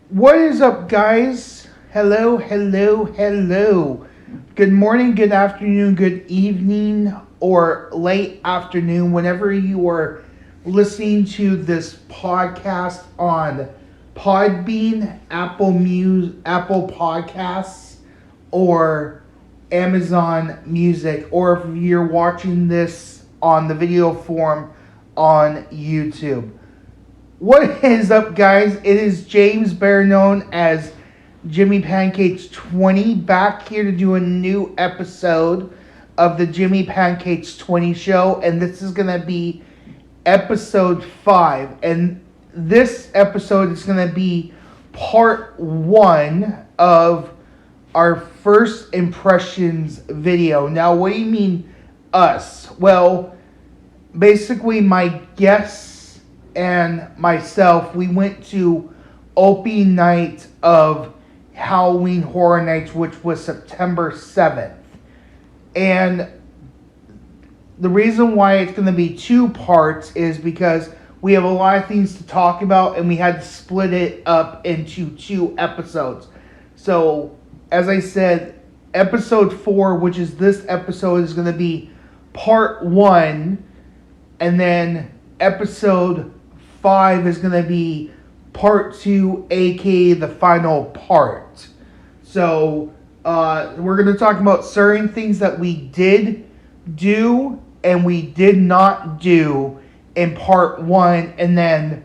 What is up, guys? Hello, hello, hello. Good morning, good afternoon, good evening, or late afternoon, whenever you are listening to this podcast on Podbean, Apple Podcasts, or Amazon Music, or if you're watching this on the video form on YouTube. What is up, guys? It is James, better known as Jimmypancakes20, back here to do a new episode of the Jimmypancakes20 Show, and this is going to be episode 5. And this episode is going to be part 1 of our first impressions video. Now, what do you mean, us? Well, basically, my guests and myself, we went to opening night of Halloween Horror Nights, which was September 7th. And the reason why it's going to be 2 parts is because we have a lot of things to talk about, and we had to split it up into 2 episodes. So, as I said, episode 4, which is this episode, is going to be part 1, and then episode 5 is going to be part 2, aka the final part. So, we're going to talk about certain things that we did do and we did not do in part 1. And then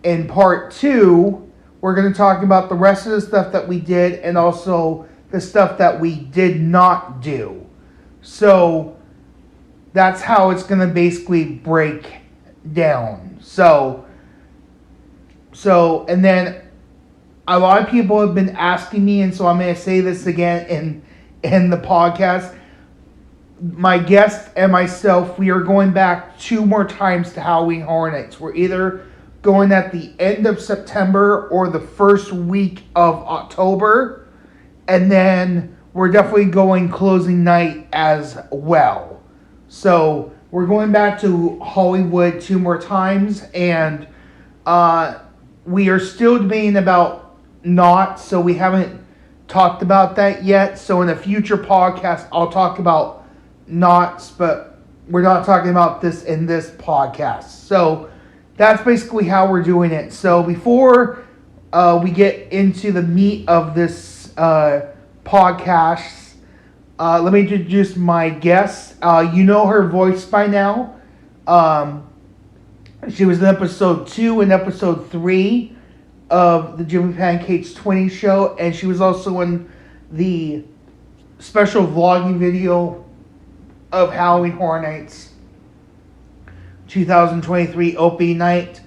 in part 2, we're going to talk about the rest of the stuff that we did and also the stuff that we did not do. So, that's how it's going to basically break down. So, and then a lot of people have been asking me, and so I'm going to say this again in the podcast. My guest and myself, we are going back 2 more times to Halloween Horror Nights. We're either going at the end of September or the first week of October, and then we're definitely going closing night as well. So, we're going back to Hollywood 2 more times, and we are still debating about Knots, so we haven't talked about that yet. So in a future podcast, I'll talk about Knots, but we're not talking about this in this podcast. So that's basically how we're doing it. So before we get into the meat of this podcast, let me introduce my guest. You know her voice by now. She was in episode 2 and episode 3 of the Jimmypancakes20 Show, and she was also in the special vlogging video of Halloween Horror Nights 2023 opening night.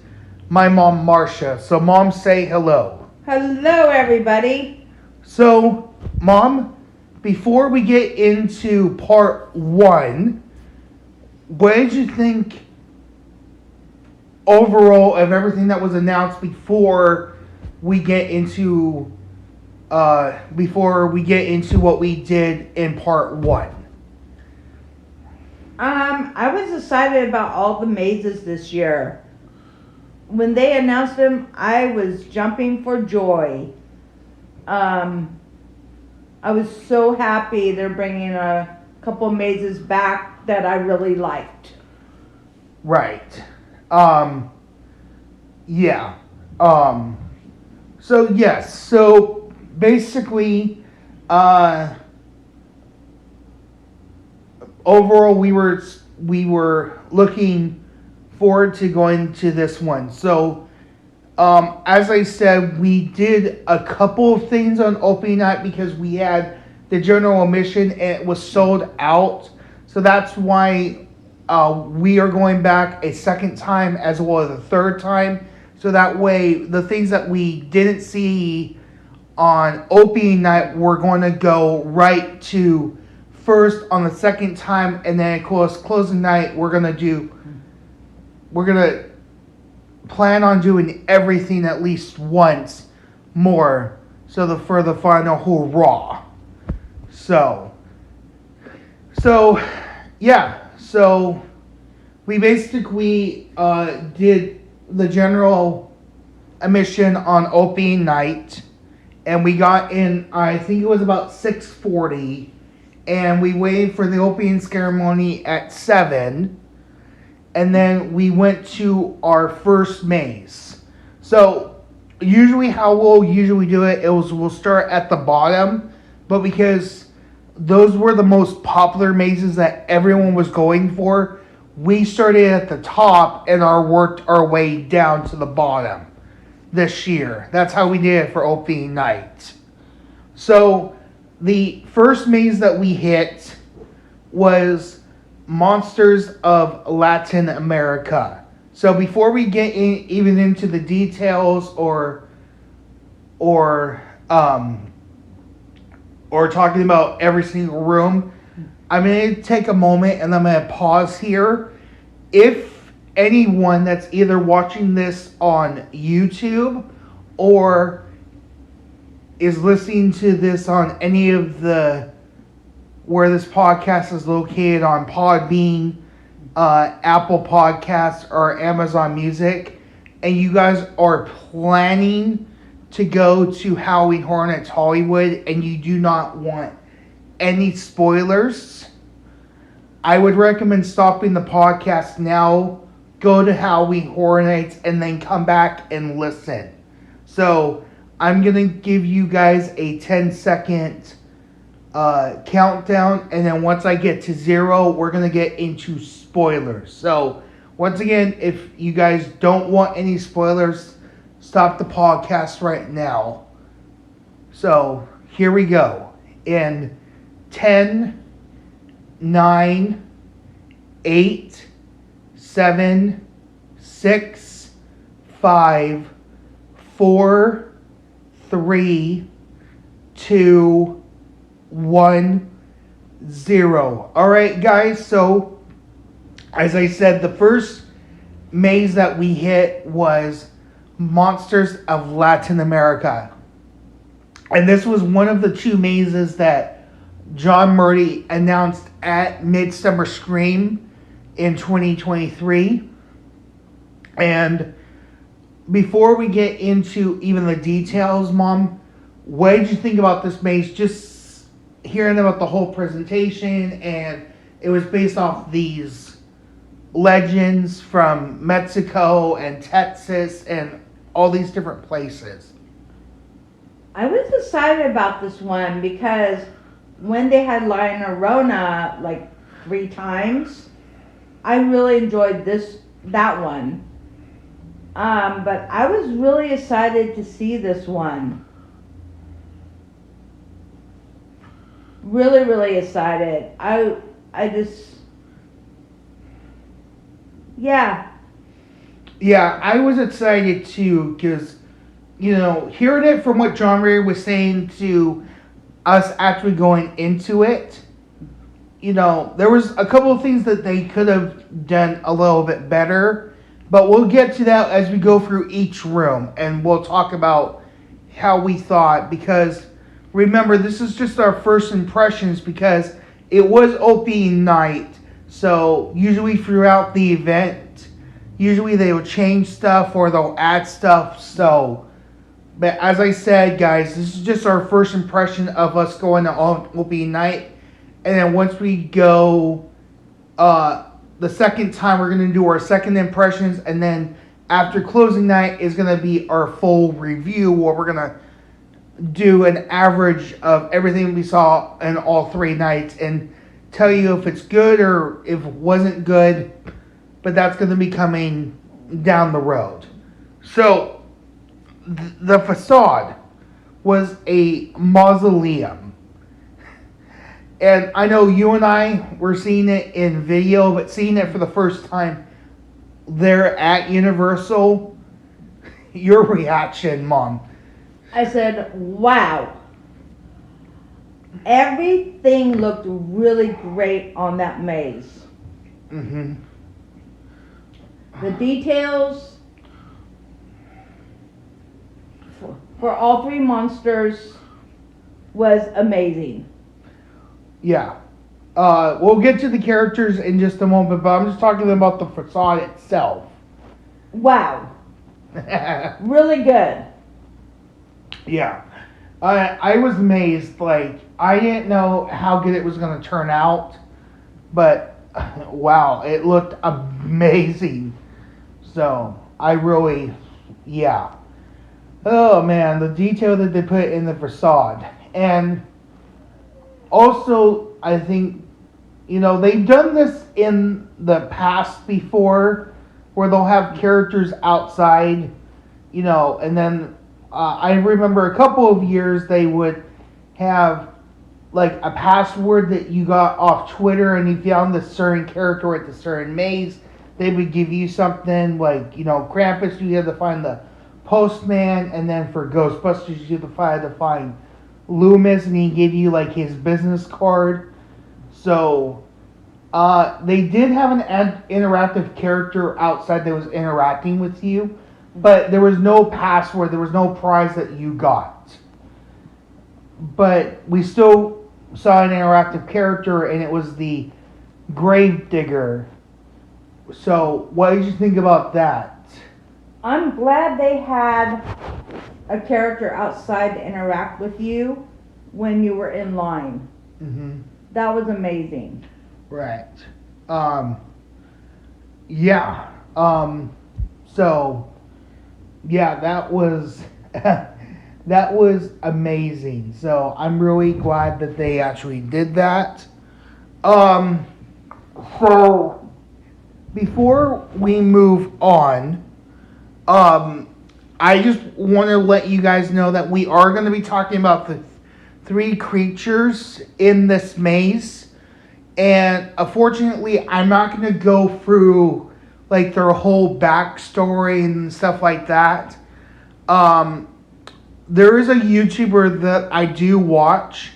My mom, Marsha. So, Mom, say hello. Hello, everybody. So, Mom, before we get into part 1, what did you think overall of everything that was announced before we get into what we did in part 1? I was excited about all the mazes this year. When they announced them, I was jumping for joy. I was so happy they're bringing a couple mazes back that I really liked. Right. Yeah. So yes. So basically, overall, we were looking forward to going to this one. So, as I said, we did a couple of things on opening night because we had the general admission and it was sold out. So that's why we are going back a second time as well as a third time. So that way, the things that we didn't see on opening night, we're going to go right to first on the second time. And then, of course, closing night, we're going to plan on doing everything at least once more. So for the final hurrah. So yeah. So we basically did the general admission on opening night, and we got in, I think it was about 6:40, and we waited for the opening ceremony at 7, and then we went to our first maze. So usually how we'll usually do it is we'll start at the bottom, but because those were the most popular mazes that everyone was going for, we started at the top and worked our way down to the bottom this year. That's how we did it for opening night. So the first maze that we hit was Monsters of Latin America. So before we get even into the details or talking about every single room, I'm going to take a moment and I'm going to pause here. If anyone that's either watching this on YouTube or is listening to this on any of the where this podcast is located on Podbean, Apple Podcasts, or Amazon Music, and you guys are planning to go to Hhn Hollywood and you do not want any spoilers, I would recommend stopping the podcast now, go to Hhn, and then come back and listen. So I'm going to give you guys a 10-second countdown, and then once I get to 0, we're going to get into spoilers. So once again, if you guys don't want any spoilers, stop the podcast right now. So here we go. In 10, 9, 8, 7, 6, 5, 4, 3, 2, 1, 0. Alright guys, so as I said, the first maze that we hit was Monsters of Latin America. And this was one of the 2 mazes that John Murray announced at Midsummer Scream in 2023. And before we get into even the details, Mom, what did you think about this maze? Just hearing about the whole presentation, and it was based off these legends from Mexico and Texas and all these different places. I was excited about this one because when they had La Llorona like 3 times, I really enjoyed that one. But I was really excited to see this one. Really, really excited. I just, yeah. Yeah, I was excited too because, hearing it from what John Ray was saying to us actually going into it, there was a couple of things that they could have done a little bit better, but we'll get to that as we go through each room, and we'll talk about how we thought, because remember, this is just our first impressions because it was opening night, so usually throughout the event, usually they will change stuff or they'll add stuff, but as I said, guys, this is just our first impression of us going to opening night. And then once we go, the second time, we're going to do our second impressions. And then after closing night is going to be our full review, where we're going to do an average of everything we saw in all 3 nights and tell you if it's good or if it wasn't good. But that's going to be coming down the road. So the facade was a mausoleum. And I know you and I were seeing it in video, but seeing it for the first time there at Universal, your reaction, Mom? I said, wow. Everything looked really great on that maze. Mm-hmm. The details for all 3 monsters was amazing. Yeah. We'll get to the characters in just a moment, but I'm just talking about the facade itself. Wow. Really good. Yeah. I was amazed. Like, I didn't know how good it was going to turn out, but wow, it looked amazing. So, I really, yeah. Oh man, the detail that they put in the facade. And also, I think, they've done this in the past before, where they'll have characters outside, and then I remember a couple of years they would have like a password that you got off Twitter, and you found this certain character at the certain maze. They would give you something like, Krampus, you had to find the postman, and then for Ghostbusters, you had to find Loomis, and he gave you like his business card. So they did have an interactive character outside that was interacting with you, but there was no password, there was no prize that you got. But we still saw an interactive character, and it was the Gravedigger. So, what did you think about that? I'm glad they had a character outside to interact with you when you were in line. Mm-hmm. That was amazing. Right. Yeah. So, yeah, that was that was amazing. So I'm really glad that they actually did that. So before we move on, I just want to let you guys know that we are going to be talking about the 3 creatures in this maze. And unfortunately, I'm not going to go through like their whole backstory and stuff like that. There is a YouTuber that I do watch,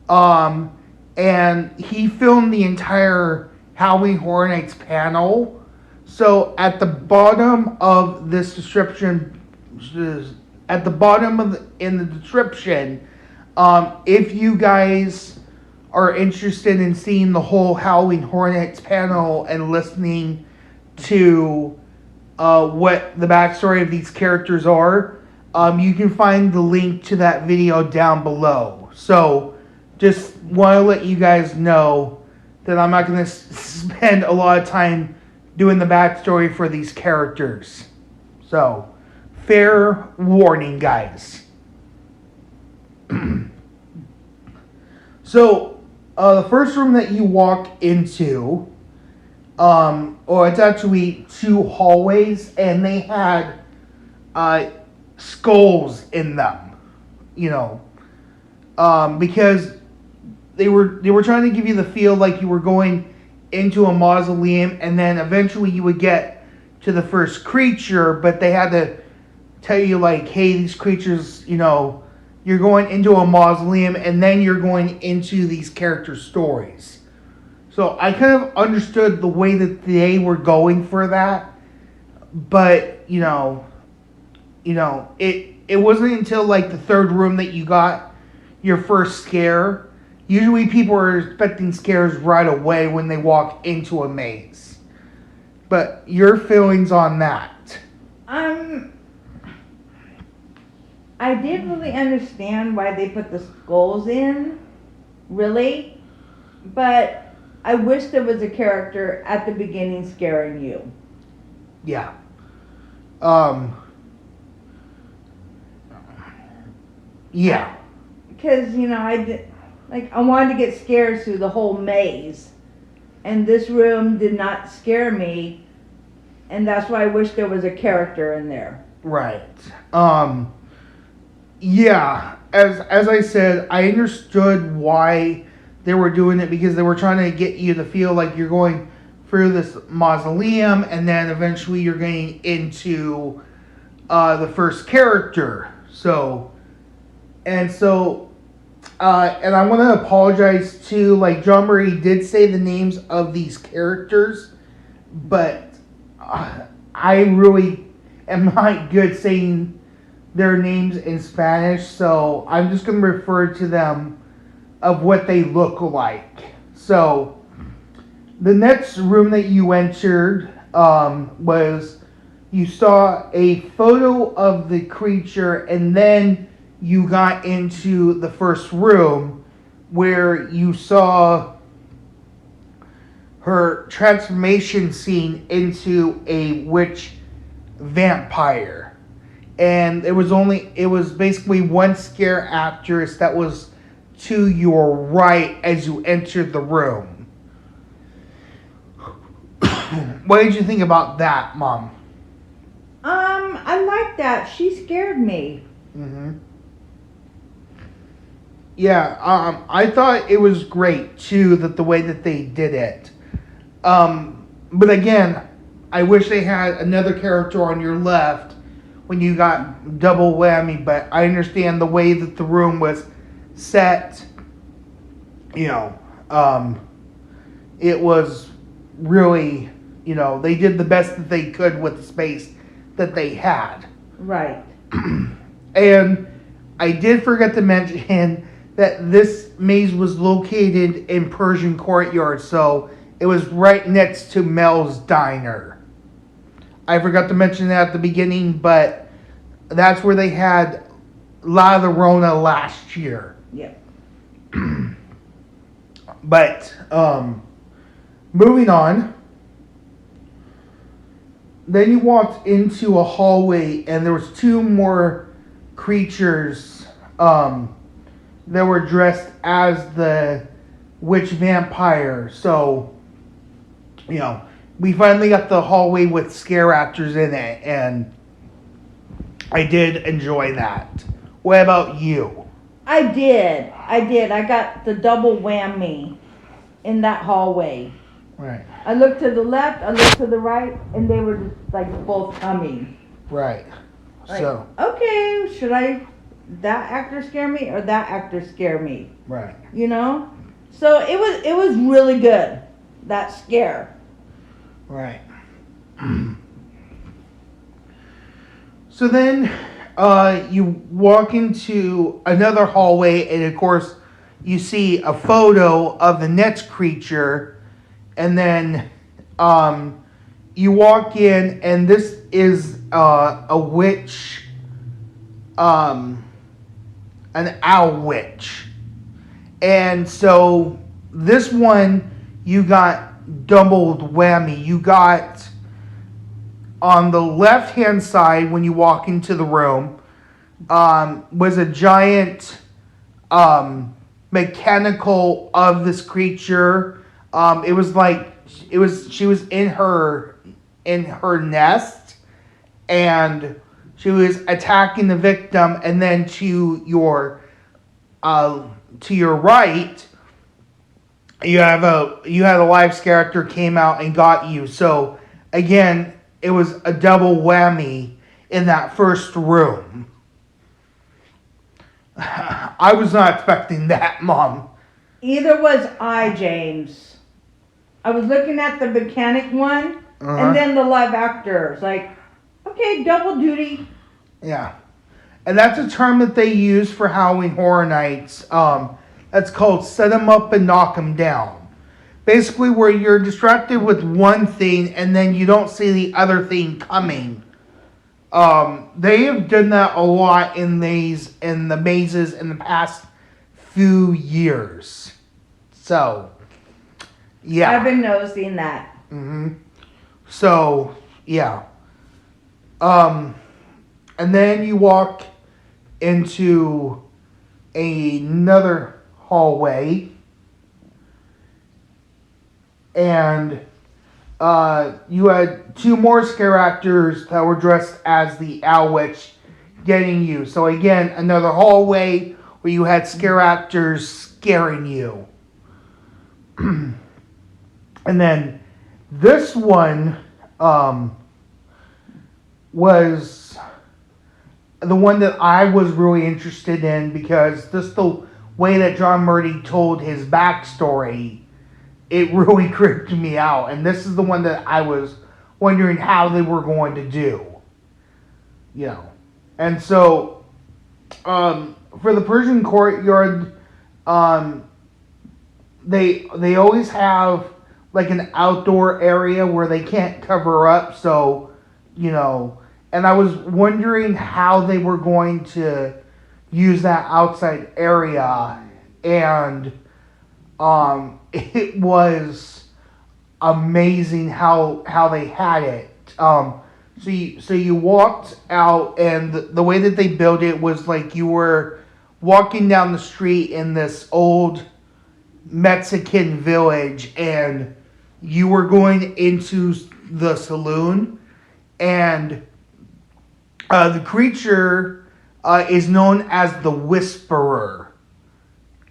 and he filmed the entire Halloween Horror Nights panel. So at the bottom of this description, at the bottom of in the description, if you guys are interested in seeing the whole Halloween Horror Nights panel and listening to what the backstory of these characters are, you can find the link to that video down below. So just want to let you guys know that I'm not going to spend a lot of time doing the backstory for these characters. So, fair warning, guys. So, the first room that you walk into, or it's actually 2 hallways, and they had skulls in them, because they were trying to give you the feel like you were going into a mausoleum, and then eventually you would get to the first creature, but they had to tell you like, hey, these creatures, you're going into a mausoleum, and then you're going into these character stories. So I kind of understood the way that they were going for that, but it wasn't until like the 3rd room that you got your first scare. Usually people are expecting scares right away when they walk into a maze. But your feelings on that? I didn't really understand why they put the skulls in, really, but I wish there was a character at the beginning scaring you. Yeah. Yeah. Because, I wanted to get scared through the whole maze, and this room did not scare me, and that's why I wish there was a character in there. Right. Yeah, as I said, I understood why they were doing it, because they were trying to get you to feel like you're going through this mausoleum, and then eventually you're getting into the first character. And I want to apologize too. Like, John Murray did say the names of these characters, but I really am not good saying their names in Spanish, so I'm just going to refer to them of what they look like. So, the next room that you entered was you saw a photo of the creature, and then you got into the first room where you saw her transformation scene into a witch vampire. And it was basically one scare actress that was to your right as you entered the room. What did you think about that, Mom? I like that. She scared me. Mm-hmm. Yeah, I thought it was great too that the way that they did it. But again, I wish they had another character on your left when you got double whammy. But I understand the way that the room was set. You know, it was really, you know, they did the best that they could with the space that they had. Right. And I did forget to mention that this maze was located in Persian Courtyard, so it was right next to Mel's Diner. I forgot to mention that at the beginning, but that's where they had La Llorona last year. Yep. But moving on, then you walked into a hallway, and there was two more creatures that were dressed as the witch vampire. So, you know, we finally got the hallway with scare actors in it, and I did enjoy that. What about you? I did. I got the double whammy in that hallway. Right. I looked to the left, I looked to the right, and they were just like both coming. Right. Like, So. okay, should that actor scare me or that actor scare me? Right. You know? So it was really good, that scare. Right. So then you walk into another hallway, and of course you see a photo of the next creature, and then you walk in, and this is a witch, an owl witch. And so this one, you got doubled whammy. You got on the left hand side when you walk into the room was a giant mechanical of this creature. It was like she was in her nest, and she was attacking the victim, and then to your right, you had a live character came out and got you. So again, it was a double whammy in that first room. I was not expecting that, Mom. Either was I, James. I was looking at the mechanic one, and then the live actor. It's like, okay, double duty. Yeah. And that's a term that they use for Halloween Horror Nights. That's called set 'em up and knock 'em down. Basically where you're distracted with one thing and then you don't see the other thing coming. They have done that a lot in the mazes in the past few years. So, yeah. I've been noticing that. Mm-hmm. So, yeah. And then you walk into another hallway, and you had two more scare actors that were dressed as the Owl Witch getting you. So again, another hallway where you had scare actors scaring you. And then this one was the one that I was really interested in, because just the way that John Murdy told his backstory, it really creeped me out. And this is the one that I was wondering how they were going to do. You know. And so, for the Persian Courtyard, they always have like an outdoor area where they can't cover up, so and I was wondering how they were going to use that outside area, and it was amazing how they had it. So you walked out, and the way that they built it was like you were walking down the street in this old Mexican village, and you were going into the saloon, and the creature is known as the Whisperer.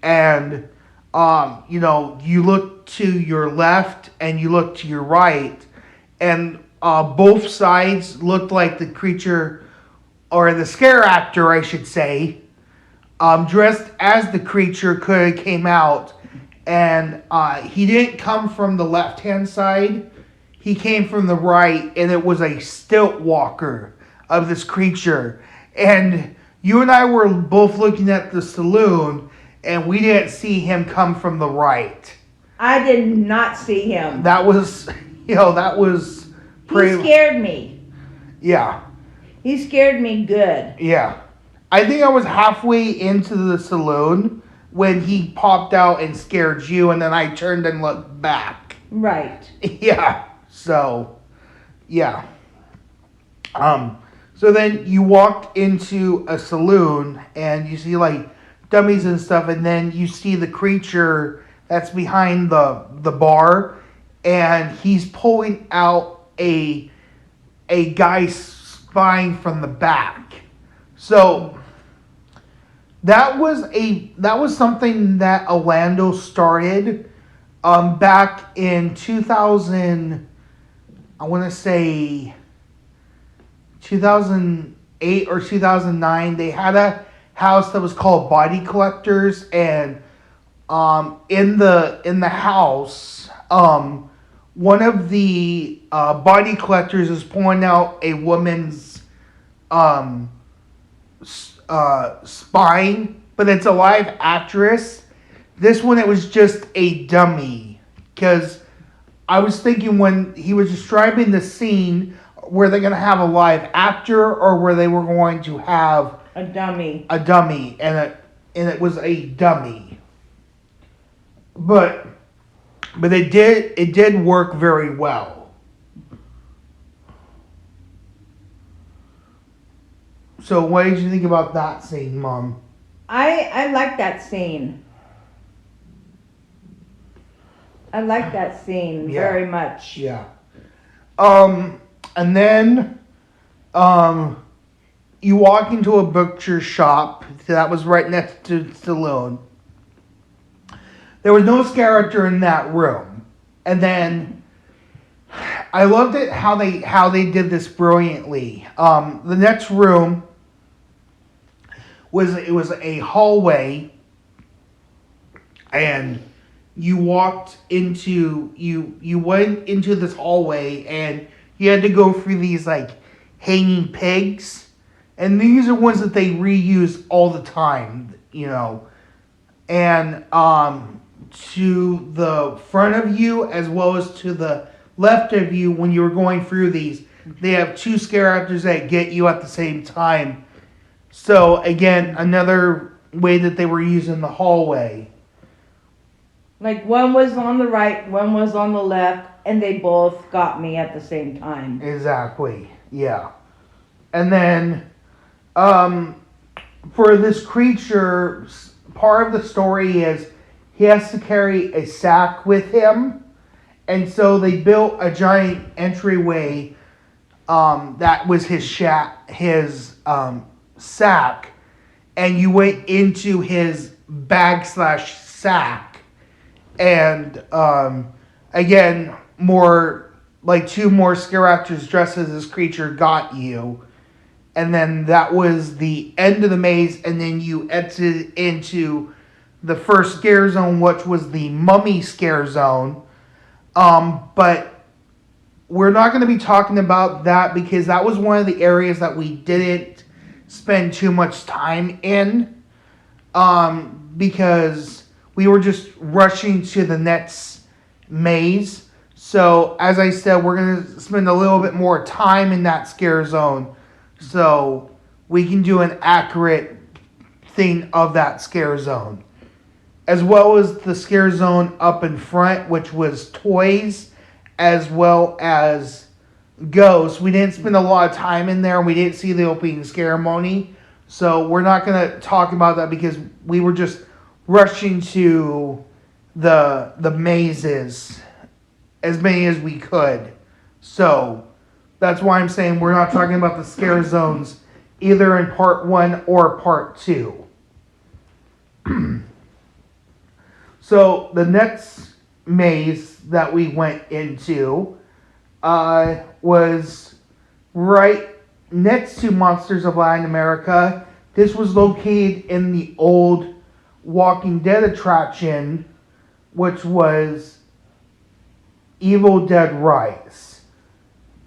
And you look to your left and you look to your right, and both sides looked like the creature, or the scare actor, I should say, dressed as the creature could have came out. And he didn't come from the left-hand side. He came from the right, and it was a stilt walker of this creature. And you and I were both looking at the saloon, and we didn't see him come from the right. I did not see him. That was He scared me. Yeah. He scared me good. Yeah. I think I was halfway into the saloon when he popped out and scared you, and then I turned and looked back. Right. Yeah. So, yeah. So then you walked into a saloon, and you see like dummies and stuff, and then you see the creature that's behind the bar, and he's pulling out a guy spying from the back. So that was something that Orlando started back in 2000. I want to say 2008 or 2009. They had a house that was called Body Collectors, and in the house, one of the body collectors is pulling out a woman's spine, but it's a live actress. This one, it was just a dummy, because I was thinking when he was describing the scene, were they going to have a live actor, or were they going to have a dummy? A dummy, and it was a dummy. But it did work very well. So what did you think about that scene, Mom? I like that scene. I like that scene very much. Yeah. And then you walk into a butcher shop that was right next to the saloon. There was no scare actor in that room. And then I loved it how they did this brilliantly. The next room was a hallway, and you went into this hallway, and you had to go through these like hanging pigs, and these are ones that they reuse all the time, and to the front of you as well as to the left of you, when you were going through these, they have two scare actors that get you at the same time. So again, another way that they were using the hallway. Like one was on the right, one was on the left, and they both got me at the same time. Exactly. Yeah. And then for this creature, part of the story is he has to carry a sack with him. And so they built a giant entryway that was his sack, and you went into his bag/sack, and again, more like two more scare actors dressed as this creature got you, and then that was the end of the maze, and then you exited into the first scare zone, which was the mummy scare zone. But we're not going to be talking about that, because that was one of the areas that we didn't spend too much time in, because we were just rushing to the next maze. So, as I said, we're going to spend a little bit more time in that scare zone so we can do an accurate thing of that scare zone. As well as the scare zone up in front, which was toys, as well as ghosts. We didn't spend a lot of time in there, and we didn't see the opening ceremony. So, we're not going to talk about that because we were just rushing to the mazes as many as we could. So that's why I'm saying we're not talking about the scare zones either in part 1 or part 2. So the next maze that we went into was right next to Monsters of Latin America. This was located in the old Walking Dead attraction, which was Evil Dead Rise.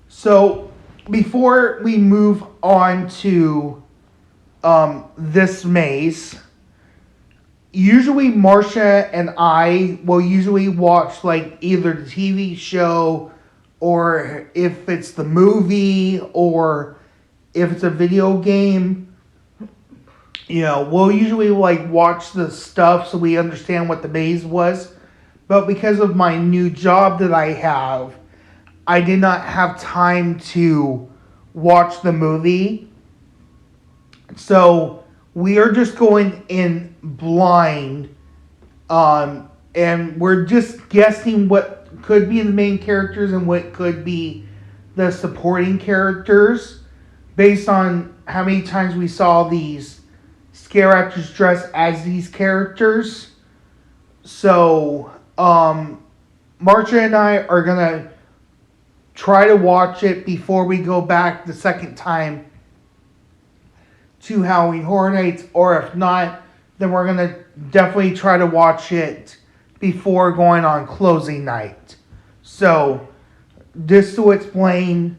So, before we move on to this maze, usually Marsha and I will usually watch like either the TV show or if it's the movie or if it's a video game. You know, we'll usually like watch the stuff so we understand what the maze was. But because of my new job that I have, I did not have time to watch the movie. So we are just going in blind. And we're just guessing what could be the main characters and what could be the supporting characters based on how many times we saw these scare actors dressed as these characters. So, Marsha and I are going to try to watch it before we go back the second time to Halloween Horror Nights, or if not, then we're going to definitely try to watch it before going on closing night. So, just to explain,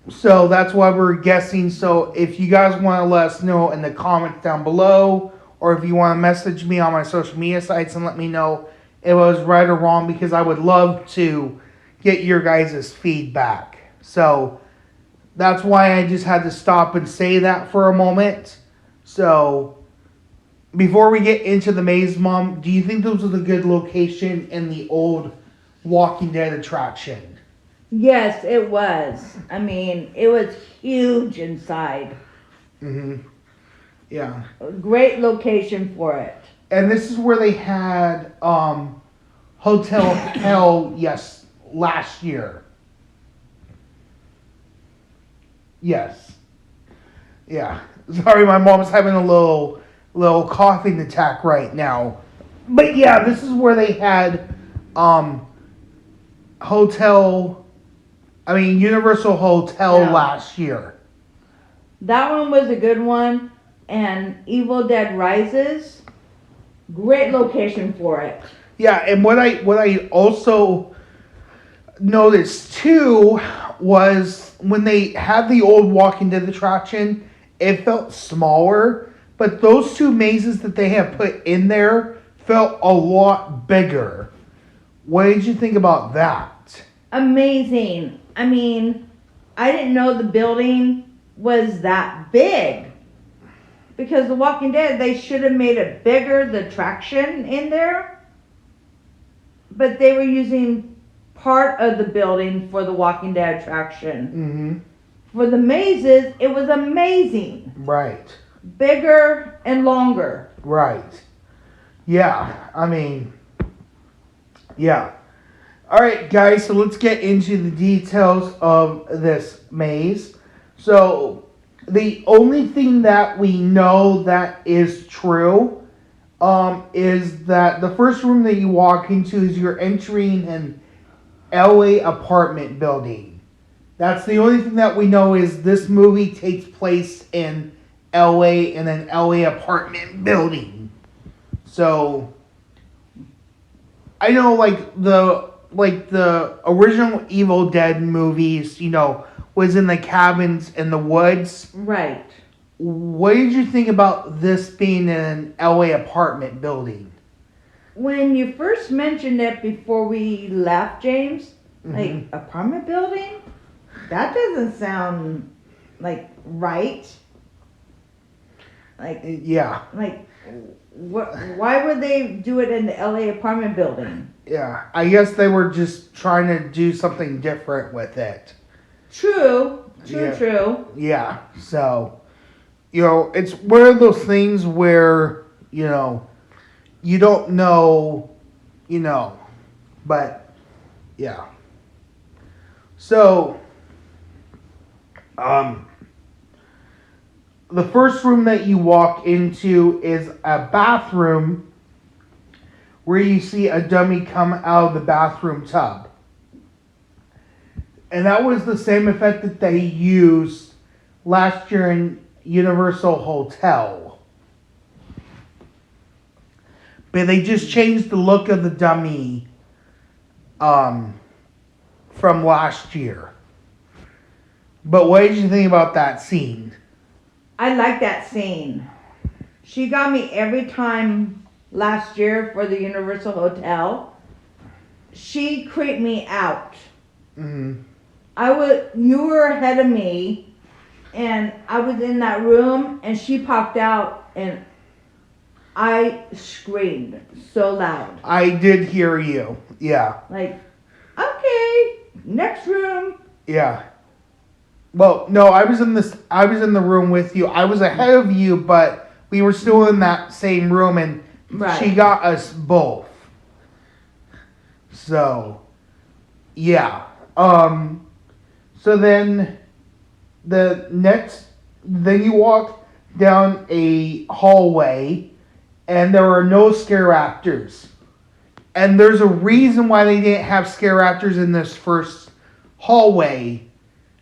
so that's why we're guessing. So if you guys want to let us know in the comments down below, or if you want to message me on my social media sites and let me know if it was right or wrong, because I would love to get your guys' feedback. So that's why I just had to stop and say that for a moment. So before we get into the maze, Mom, do you think those was a good location in the old Walking Dead attraction? Yes, it was. I mean, it was huge inside. Yeah. A great location for it. And this is where they had Hotel Hell, last year. Yes. Yeah. Sorry, my mom's having a little coughing attack right now. But yeah, this is where they had Universal Hotel last year. That one was a good one. And Evil Dead Rises, great location for it. Yeah, and what I also noticed too was when they had the old Walking Dead attraction, it felt smaller, but those two mazes that they have put in there felt a lot bigger. What did you think about that? Amazing. I mean, I didn't know the building was that big. Because The Walking Dead, they should have made it bigger, the attraction in there. But they were using part of the building for the Walking Dead attraction. For the mazes, it was amazing. Right. Bigger and longer. Right. Yeah, I mean, yeah. Alright, guys, so let's get into the details of this maze. So, the only thing that we know that is true is that the first room that you walk into is you're entering an LA apartment building. That's the only thing that we know is this movie takes place in LA in an LA apartment building. So I know like the original Evil Dead movies, you know, was in the cabins in the woods. Right. What did you think about this being in an LA apartment building? When you first mentioned it before we left, James, Like, apartment building? That doesn't sound, like, right. Like, Yeah. like, what? Why would they do it in the LA apartment building? Yeah. I guess they were just trying to do something different with it. True. Yeah. So, it's one of those things where, you don't know, but, yeah. So, the first room that you walk into is a bathroom where you see a dummy come out of the bathroom tub. And that was the same effect that they used last year in Universal Hotel. But they just changed the look of the dummy from last year. But what did you think about that scene? I like that scene. She got me every time last year for the Universal Hotel. She creeped me out. Mm-hmm. You were ahead of me, and I was in that room, and she popped out, and I screamed so loud. I did hear you. Yeah. Like, okay, next room. Yeah. Well, no, I was in the room with you. I was ahead of you, but we were still in that same room, and Right. she got us both. So, yeah. So then then you walk down a hallway, and there are no scare actors. And there's a reason why they didn't have scare actors in this first hallway,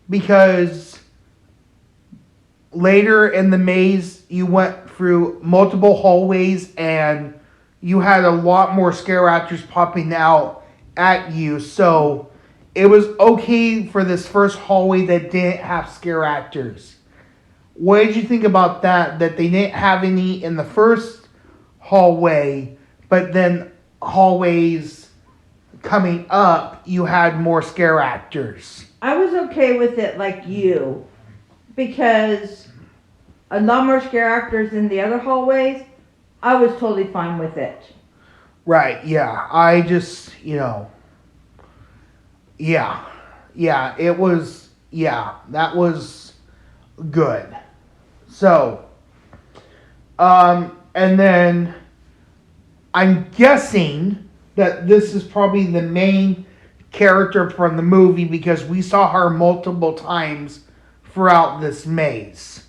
because later in the maze you went through multiple hallways and you had a lot more scare actors popping out at you. So it was okay for this first hallway that didn't have scare actors. What did you think about that? That they didn't have any in the first hallway, but then hallways coming up, you had more scare actors. I was okay with it like you, because a lot more scare actors in the other hallways, I was totally fine with it. Right, yeah. I just, yeah, it was, that was good. So, and then I'm guessing that this is probably the main character from the movie, because we saw her multiple times throughout this maze.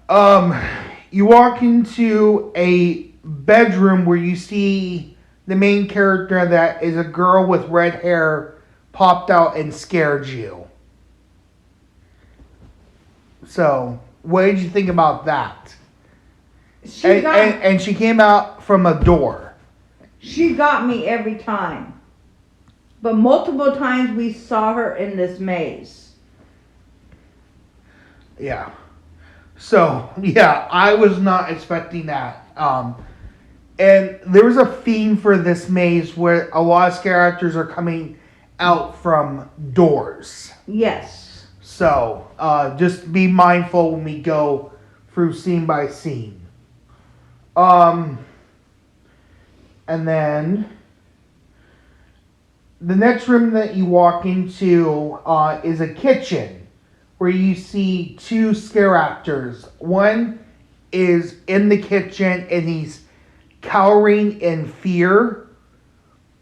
You walk into a bedroom where you see the main character, that is a girl with red hair, popped out and scared you. So, what did you think about that? And she came out from a door. She got me every time. But multiple times we saw her in this maze. Yeah. So, yeah, I was not expecting that. And there was a theme for this maze where a lot of scare actors are coming out from doors. Yes. So, just be mindful when we go through scene by scene. And then the next room that you walk into is a kitchen where you see two scare actors. One is in the kitchen and he's cowering in fear.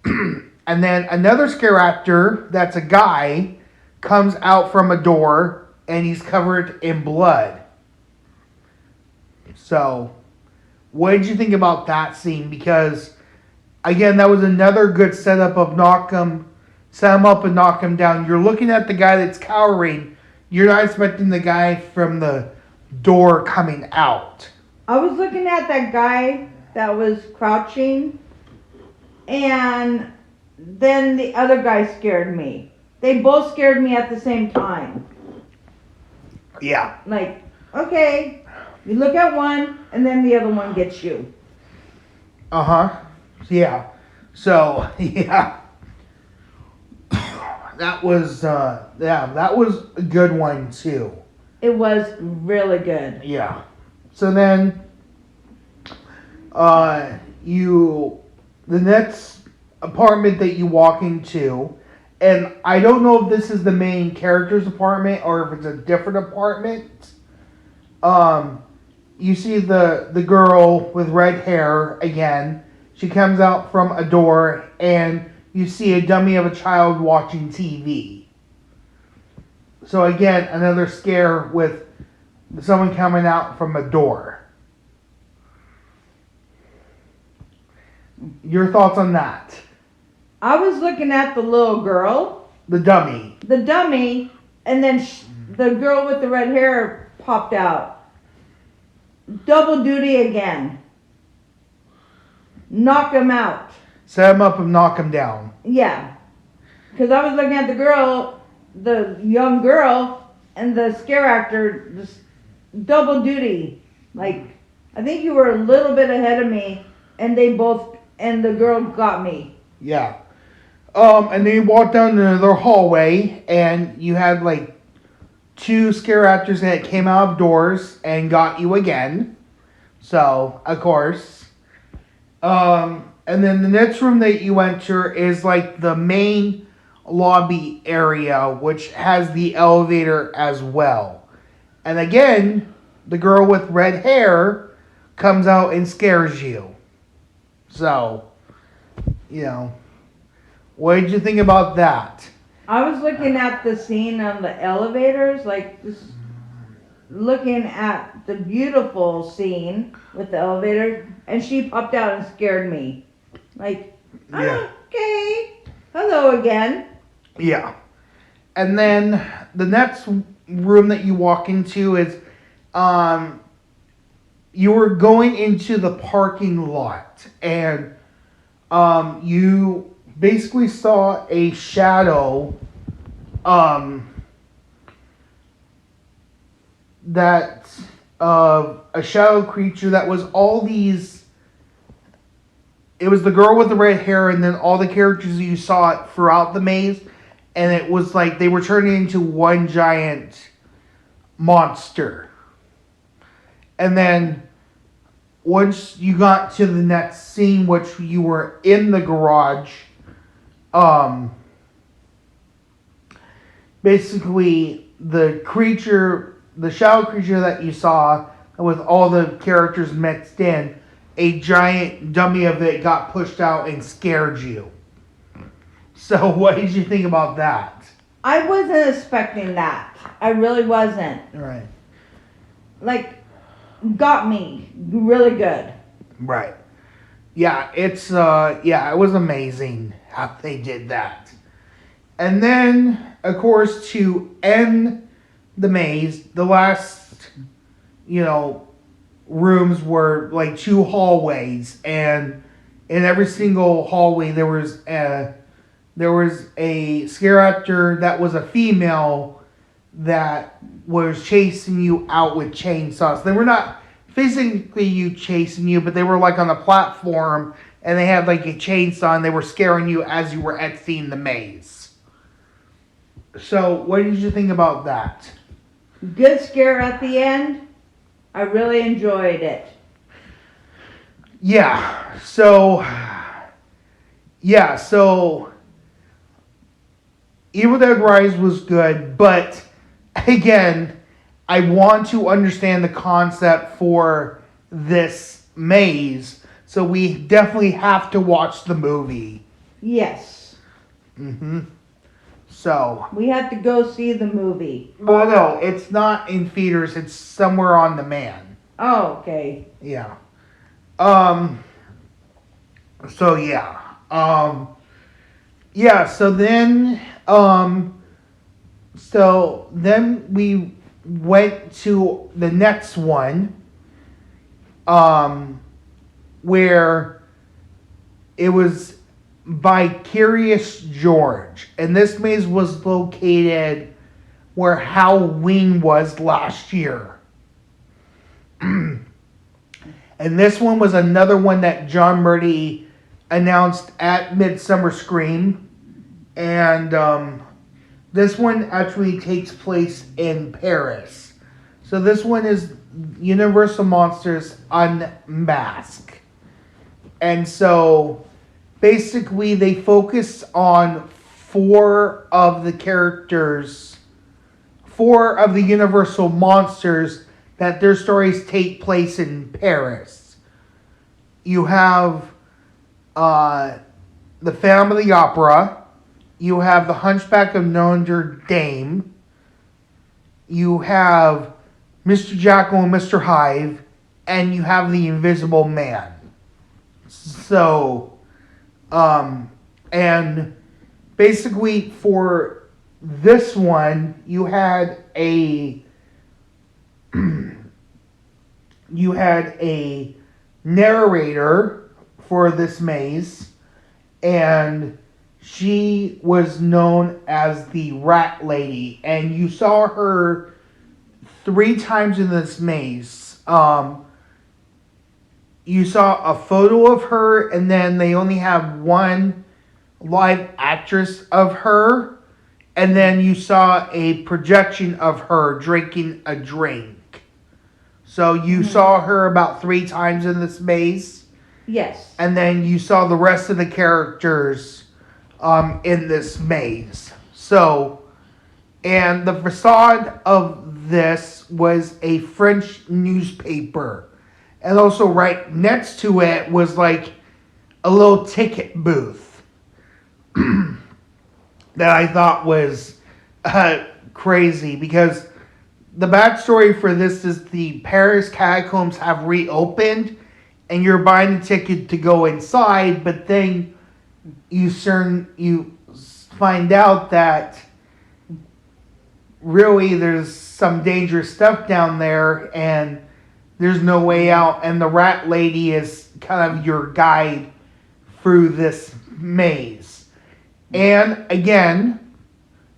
And then another scare actor, that's a guy, comes out from a door and he's covered in blood. So, what did you think about that scene? Because, again, that was another good setup of set him up and knock him down. You're looking at the guy that's cowering. You're not expecting the guy from the door coming out. I was looking at that guy that was crouching, and then the other guy scared me. They both scared me at the same time. Yeah. Like, okay, you look at one, and then the other one gets you. Uh-huh. Yeah. So, yeah. that was a good one too. It was really good. Yeah. So then, the next apartment that you walk into, and I don't know if this is the main character's apartment or if it's a different apartment. You see the girl with red hair again. She comes out from a door, and you see a dummy of a child watching TV. So again, another scare with someone coming out from a door. Your thoughts on that? I was looking at the little girl, The dummy. and then the girl with the red hair popped out. Double duty again. Knock him out. Set him up and knock him down. Yeah. Because I was looking at the girl, the young girl, and the scare actor, just double duty. Like, I think you were a little bit ahead of me, and the girl got me. Yeah. And then you walk down another hallway, and you had like 2 scare actors that came out of doors and got you again. So, of course. And then the next room that you enter is like the main lobby area, which has the elevator as well. And again, the girl with red hair comes out and scares you. So, what did you think about that? I was looking at the scene on the elevators, like just looking at the beautiful scene with the elevator, and she popped out and scared me. Like, Yeah. okay, hello again. Yeah. And then the next room that you walk into is, you were going into the parking lot, and you basically saw a shadow, a shadow creature that was all these. It was the girl with the red hair, and then all the characters you saw throughout the maze, and it was like they were turning into one giant monster. And then once you got to the next scene, which you were in the garage, basically the shadow creature that you saw with all the characters mixed in, a giant dummy of it got pushed out and scared you. So what did you think about that? I wasn't expecting that. I really wasn't. Right. Like, got me really good. Right. Yeah, it was amazing how they did that. And then, of course, to end the maze, the last, rooms were like 2 hallways, and in every single hallway there was a scare actor that was a female that was chasing you out with chainsaws. They were not physically chasing you, but they were like on a platform, and they had like a chainsaw, and they were scaring you as you were exiting the maze. So, what did you think about that? Good scare at the end. I really enjoyed it. Yeah, so Evil Dead Rise was good, but again, I want to understand the concept for this maze, so we definitely have to watch the movie. Yes. So. We have to go see the movie. Well, no, it's not in theaters, it's somewhere on demand. Oh, okay. Yeah. So yeah. So then we went to the next one, where it was Vicarious George, and this maze was located where Halloween was last year. And this one was another one that John Murdy announced at Midsummer Scream, and This one actually takes place in Paris. So this one is Universal Monsters Unmasked. And so basically they focus on four of the Universal monsters that their stories take place in Paris. You have the Phantom of the Opera. You have the Hunchback of Notre Dame. You have Mr. Jekyll and Mr. Hyde. And you have the Invisible Man. So, and basically for this one, you had a narrator for this maze, and she was known as the Rat Lady, and you saw her 3 times in this maze. You saw a photo of her, and then they only have one live actress of her, and then you saw a projection of her drinking a drink. So you saw her about 3 times in this maze. Yes. And then you saw the rest of the characters in this maze. So, and the facade of this was a French newspaper. And also right next to it was like a little ticket booth that I thought was crazy, because the backstory for this is the Paris catacombs have reopened and you're buying a ticket to go inside, but then you find out that really there's some dangerous stuff down there and there's no way out, and the Rat Lady is kind of your guide through this maze. And again,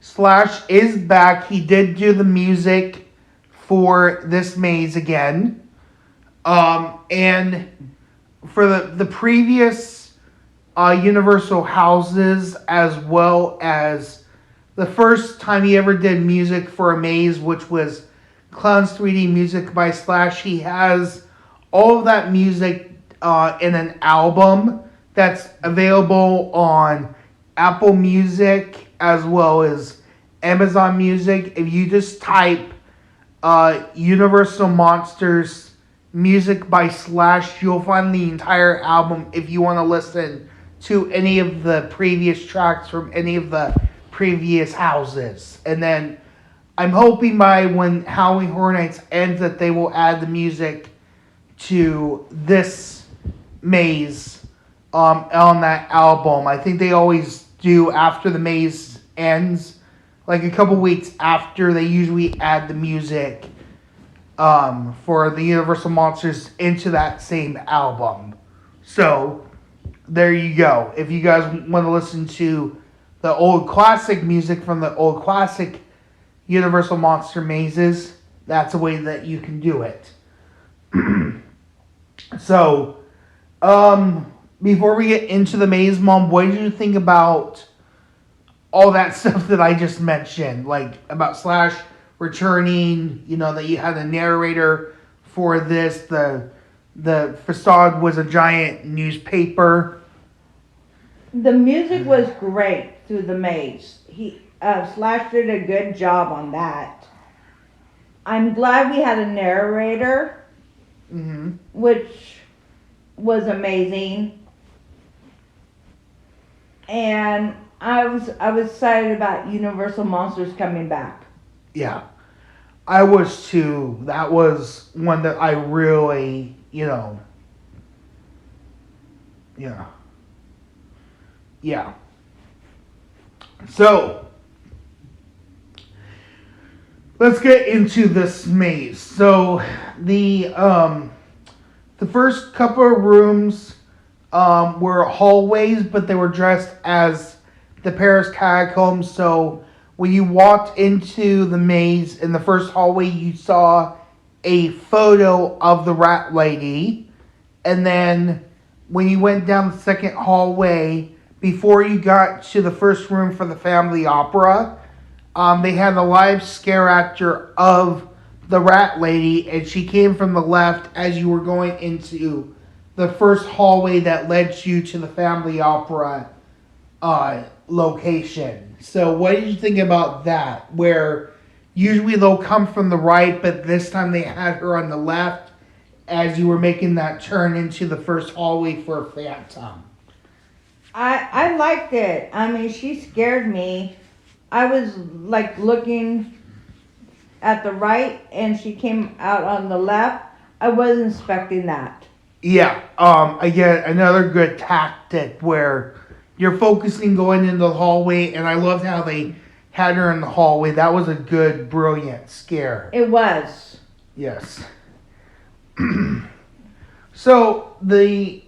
Slash is back. He did do the music for this maze again. And for the previous Universal houses, as well as the first time he ever did music for a maze, which was Clown's 3D Music by Slash, he has all of that music in an album that's available on Apple Music as well as Amazon Music. If you just type Universal Monsters Music by Slash, you'll find the entire album if you want to listen to any of the previous tracks from any of the previous houses. And then I'm hoping by when Halloween Horror Nights ends that they will add the music to this maze on that album. I think they always do after the maze ends. Like a couple weeks after, they usually add the music for the Universal Monsters into that same album. So, there you go. If you guys want to listen to the old classic music from the old classic Universal Monster mazes, that's a way that you can do it. So, before we get into the maze, Mom, what did you think about all that stuff that I just mentioned? Like, about Slash returning, that you had a narrator for this, the facade was a giant newspaper. The music was great through the maze. Slash did a good job on that. I'm glad we had a narrator, which was amazing. And I was excited about Universal Monsters coming back. Yeah, I was too. That was one that I really, yeah. So, let's get into this maze. So, the first couple of rooms were hallways, but they were dressed as the Paris catacombs. So, when you walked into the maze in the first hallway, you saw a photo of the Rat Lady. And then when you went down the second hallway, before you got to the first room for the Family Opera, they had the live scare actor of the rat lady, and she came from the left as you were going into the first hallway that led you to the Family Opera location. So what did you think about that? Where usually they'll come from the right, but this time they had her on the left as you were making that turn into the first hallway for Phantom. I liked it. I mean, she scared me. I was like looking at the right and she came out on the left. I wasn't expecting that. Yeah, again, another good tactic where you're focusing going into the hallway, and I loved how they had her in the hallway. That was a good, brilliant scare. It was. Yes. So the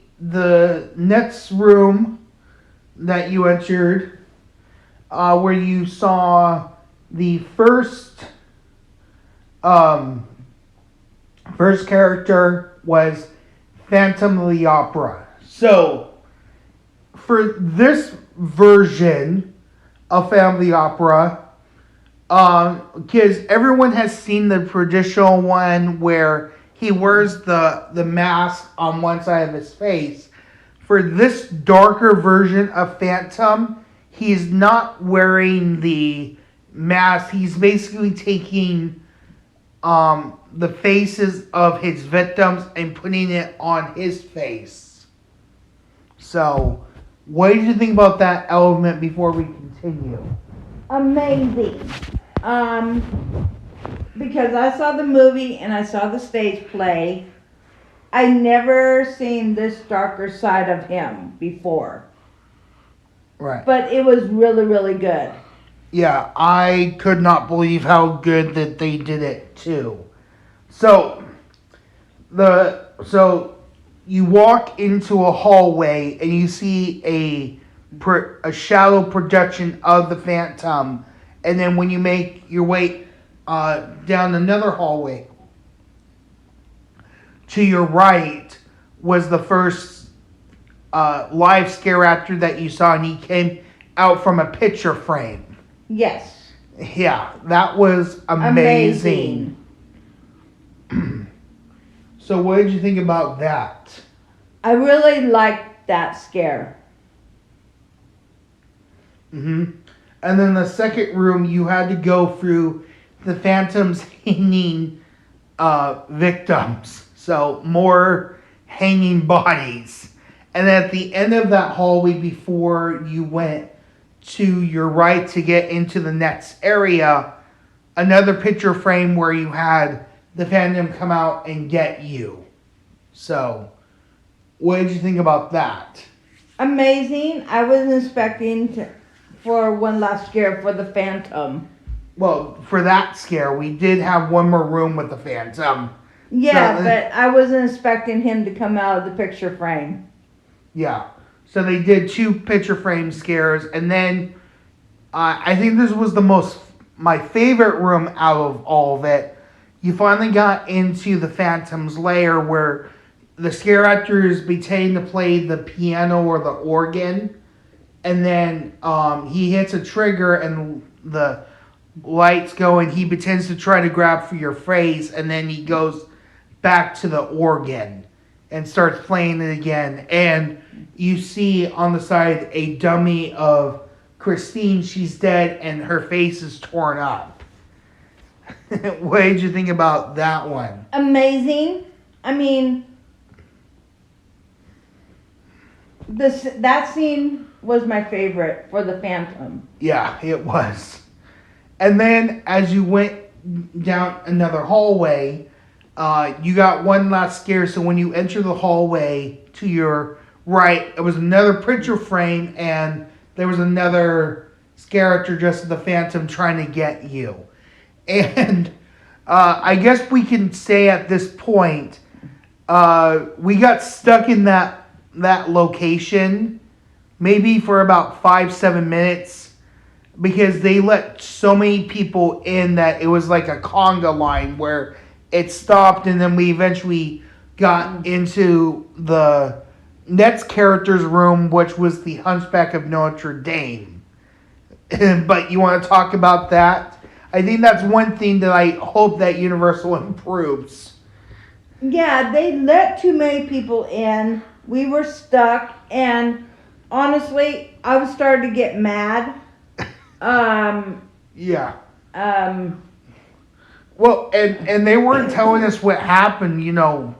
next room that you entered, where you saw the first character was Phantom of the Opera. So for this version of Family Opera, because everyone has seen the traditional one where he wears the mask on one side of his face. For this darker version of Phantom, he's not wearing the mask. He's basically taking the faces of his victims and putting it on his face. So, what did you think about that element before we continue? Amazing. Because I saw the movie and I saw the stage play. I never seen this darker side of him before. Right. But it was really, really good. Yeah, I could not believe how good that they did it too. So you walk into a hallway and you see a shadow projection of the Phantom, and then when you make your way down another hallway, to your right was the first live scare actor that you saw, and he came out from a picture frame. Yes. Yeah, that was amazing. So what did you think about that? I really liked that scare. And then the second room, you had to go through the Phantom's hanging victims. So more hanging bodies. And at the end of that hallway, before you went to your right to get into the next area, another picture frame where you had the Phantom come out and get you. So, what did you think about that? Amazing. I wasn't expecting for one last scare for the Phantom. Well, for that scare, we did have one more room with the Phantom. Yeah, but I wasn't expecting him to come out of the picture frame. Yeah. So they did 2 picture frame scares, and then I think this was my favorite room out of all of it. You finally got into the Phantom's lair where the scare actor is pretending to play the piano or the organ, and then he hits a trigger and the lights go and he pretends to try to grab for your face, and then he goes back to the organ and starts playing it again. And you see on the side a dummy of Christine. She's dead and her face is torn up. What did you think about that one? Amazing. I mean, that scene was my favorite for the Phantom. Yeah, it was. And then as you went down another hallway, you got one last scare. So when you enter the hallway to your right, it was another picture frame, and there was another scare actor dressed as the Phantom trying to get you. And I guess we can say at this point, we got stuck in that location maybe for about 5-7 minutes, because they let so many people in that it was like a conga line where it stopped, and then we eventually got into the next character's room, which was the Hunchback of Notre Dame. but you want to talk about that? I think that's one thing that I hope that Universal improves. Yeah, they let too many people in. We were stuck, and honestly, I was starting to get mad. Yeah. Um, Well, and they weren't telling us what happened. You know,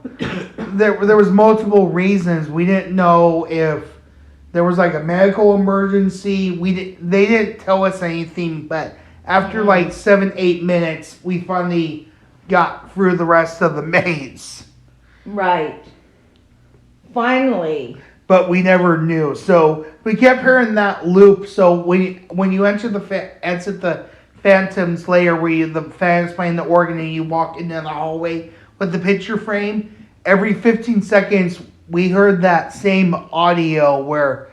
there was multiple reasons. We didn't know if there was like a medical emergency. They didn't tell us anything. But after like 7-8 minutes, we finally got through the rest of the maze. right. Finally. But we never knew. So we kept hearing that loop. So when you enter exit the Phantom's lair, where the Phantom's playing the organ and you walk into the hallway with the picture frame, every 15 seconds we heard that same audio where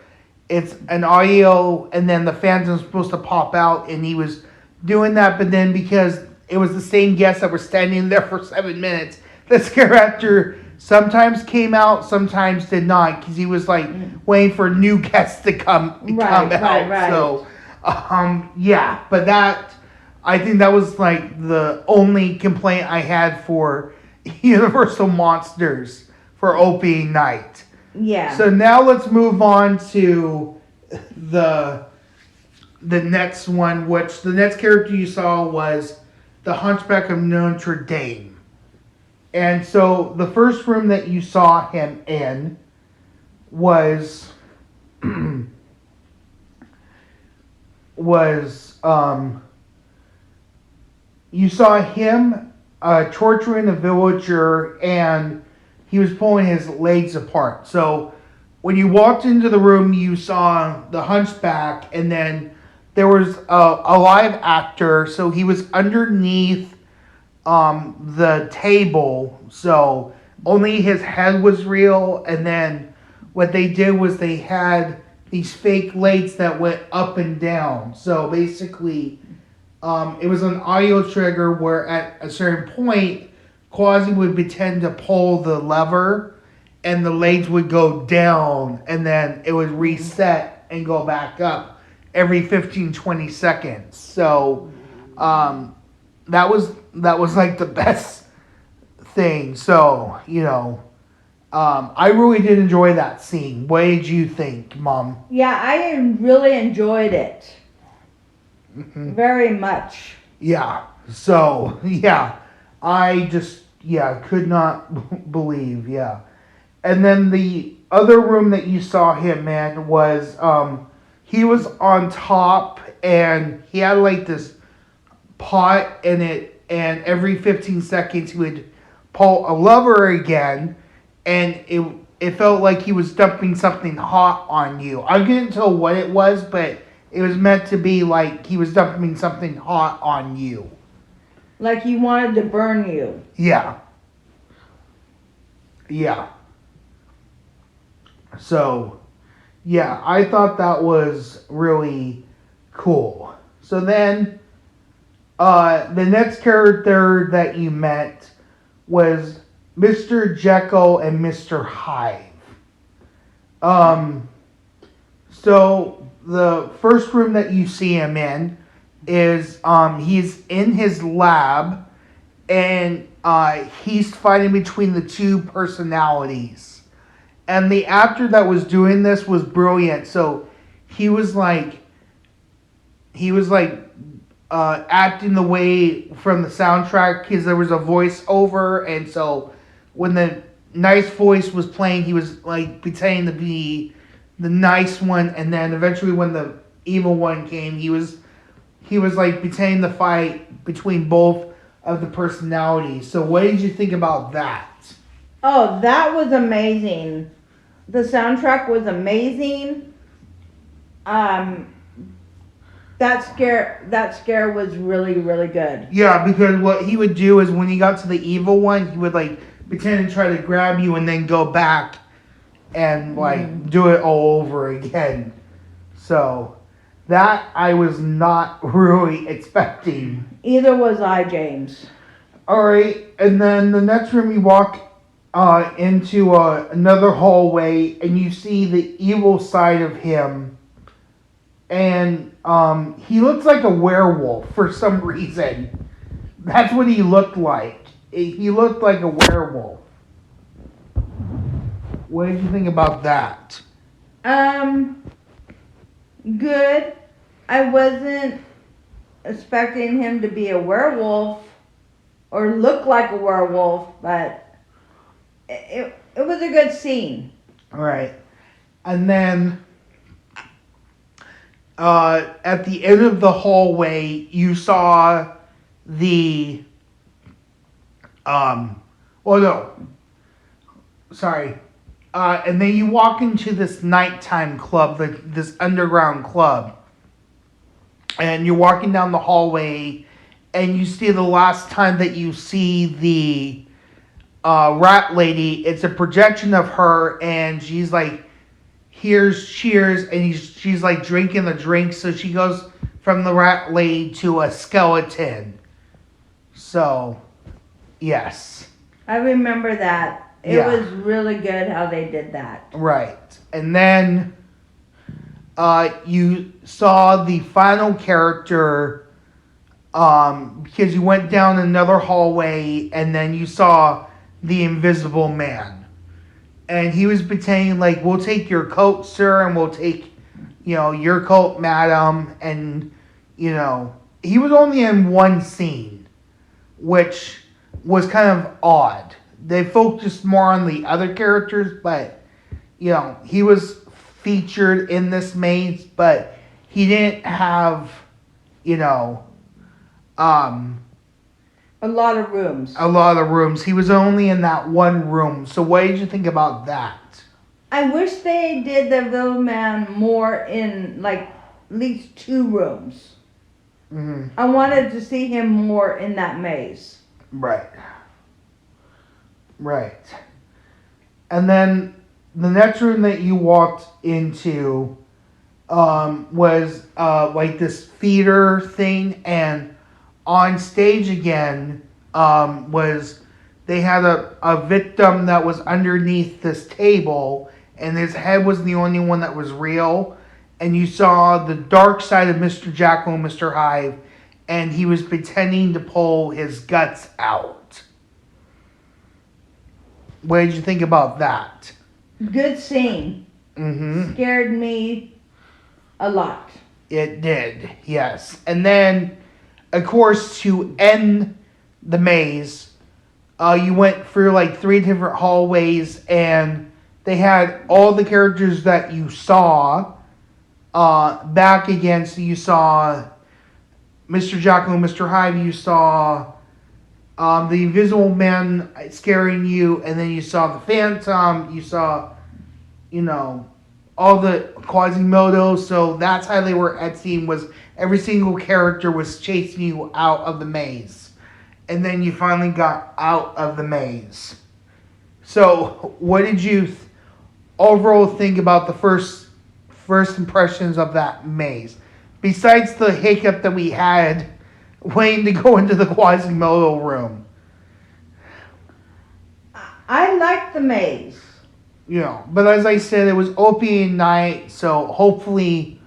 it's an audio and then the Phantom's supposed to pop out, and he was doing that, but then because it was the same guests that were standing there for 7 minutes, the scare actor sometimes came out, sometimes did not, because he was like waiting for new guests to come out. Right. So, yeah, but I think that was like the only complaint I had for Universal Monsters for opening night. Yeah. So now let's move on to the next one, which the next character you saw was the Hunchback of Notre Dame. And so the first room that you saw him in was you saw him torturing a villager, and he was pulling his legs apart. So when you walked into the room, you saw the Hunchback, and then there was a live actor, so he was underneath the table, so only his head was real, and then what they did was they had these fake legs that went up and down. So basically, it was an audio trigger where at a certain point, Quasi would pretend to pull the lever, and the legs would go down, and then it would reset and go back up every 15-20 seconds. So that was like the best thing. So, you know, I really did enjoy that scene. What did you think, Mom? Yeah, I really enjoyed it. Mm-hmm. Very much. Yeah. So, yeah. I just, could not believe, And then the other room that you saw him in was, he was on top, and he had like this pot in it, and every 15 seconds he would pull a lever again, and it felt like he was dumping something hot on you. I couldn't tell what it was, but it was meant to be like he was dumping something hot on you. Like he wanted to burn you. Yeah. So, I thought that was really cool. So then, the next character that you met was Mr. Jekyll and Mr. Hyde. So the first room that you see him in is he's in his lab, and he's fighting between the two personalities. And the actor that was doing this was brilliant. So he was like acting the way from the soundtrack, because there was a voiceover, and so when the nice voice was playing, he was like pretending to be the nice one, and then eventually when the evil one came, he was like pretending the fight between both of the personalities. So what did you think about that? Oh, that was amazing. The soundtrack was amazing. That scare was really, really good. Yeah, because what he would do is when he got to the evil one, he would like pretend to try to grab you and then go back and like do it all over again. So that I was not really expecting. Either was I, James. Alright, and then the next room you walk into another hallway, and you see the evil side of him. and he looks like a werewolf for some reason. That's what he looked like. He looked like a werewolf. What did you think about that? Good. I wasn't expecting him to be a werewolf or look like a werewolf, but it was a good scene. All right. And then at the end of the hallway, you saw the and then you walk into this nighttime club, this underground club, and you're walking down the hallway, and you see the last time that you see the rat lady. It's a projection of her, and she's like, "Here's cheers," and she's like drinking the drink, so she goes from the rat lady to a skeleton. So, yes. I remember that. It Yeah. was really good how they did that. Right. And then you saw the final character because you went down another hallway, and then you saw the Invisible Man. And he was pretending like, "We'll take your coat, sir, and we'll take, your coat, madam." And, he was only in one scene, which was kind of odd. They focused more on the other characters, but, he was featured in this maze, but he didn't have, A lot of rooms. a lot of rooms. He was only in that one room. So what did you think about that? I wish they did the Invisible Man more in like at least 2 rooms. Mm-hmm. I wanted to see him more in that maze. Right. Right. And then the next room that you walked into was like this theater thing, and on stage again was they had a victim that was underneath this table, and his head was the only one that was real, and you saw the dark side of Mr. Jackal and Mr. Hyde, and he was pretending to pull his guts out. What did you think about that? Good scene. Mm-hmm. Scared me a lot. It did, yes. And then, of course, to end the maze, you went through like 3 different hallways, and they had all the characters that you saw back again. So you saw Mr. Jackal and Mr. Hyde, you saw the Invisible Man scaring you, and then you saw the Phantom, you saw, all the Quasimodo. So that's how they were at scene, was every single character was chasing you out of the maze. And then you finally got out of the maze. So what did you overall think about the first impressions of that maze? Besides the hiccup that we had waiting to go into the Quasimodo room. I liked the maze. But as I said, it was opening night, so hopefully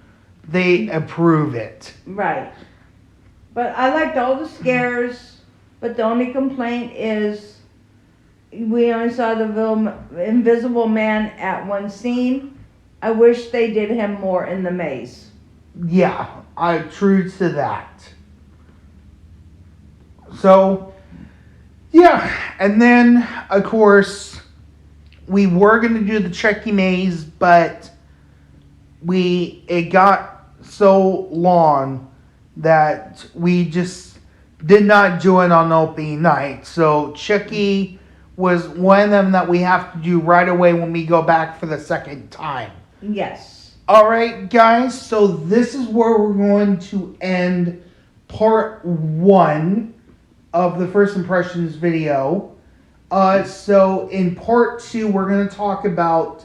they approve it. Right. But I liked all the scares, but the only complaint is we only saw the Invisible Man at one scene. I wish they did him more in the maze. Yeah, true to that. So, yeah, and then, of course, we were going to do the Chucky maze, but it got so long that we just did not do it on opening night. So Chucky was one of them that we have to do right away when we go back for the second time. Yes. All right, guys, so this is where we're going to end part 1 of the first impressions video. So in part 2, we're going to talk about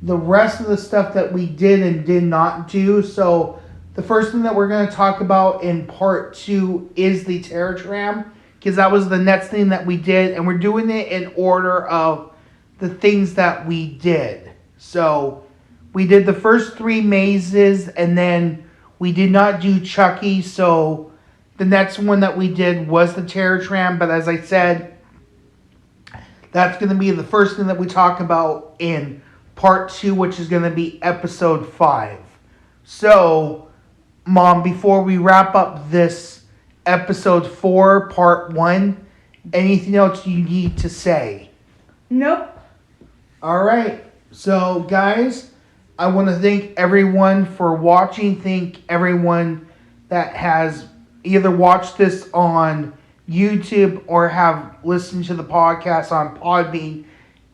the rest of the stuff that we did and did not do. So the first thing that we're going to talk about in part 2 is the terror tram, because that was the next thing that we did, and we're doing it in order of the things that we did. So we did the first 3 mazes, and then We did not do Chucky, so the next one that we did was the Terror Tram. But as I said, that's going to be the first thing that we talk about in part 2, which is going to be episode 5. So, Mom, before we wrap up this episode 4, part 1, anything else you need to say? Nope. Alright, so guys, I want to thank everyone for watching. Thank everyone that has either watched this on YouTube or have listened to the podcast on Podbean,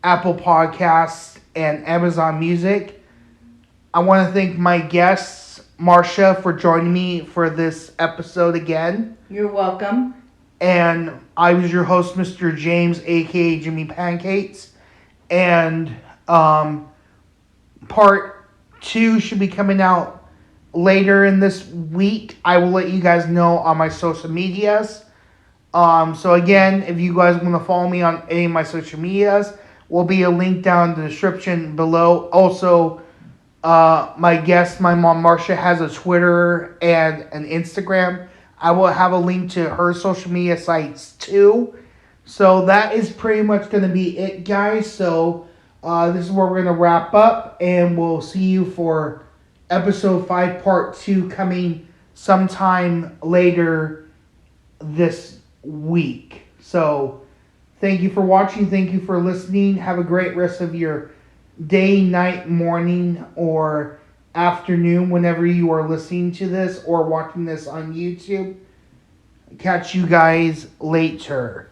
Apple Podcasts, and Amazon Music. I want to thank my guests, Marsha, for joining me for this episode again. You're welcome. And I was your host, Mr. James, aka Jimmy Pancakes. And part 2 should be coming out later in this week. I will let you guys know on my social medias. So again, if you guys want to follow me on any of my social medias, will be a link down in the description below. Also, my guest, my mom Marsha, has a Twitter and an Instagram. I will have a link to her social media sites too. So that is pretty much going to be it, guys. So this is where we're going to wrap up, and we'll see you for episode 5, part 2, coming sometime later this week. So thank you for watching. Thank you for listening. Have a great rest of your day, night, morning, or afternoon whenever you are listening to this or watching this on YouTube. Catch you guys later.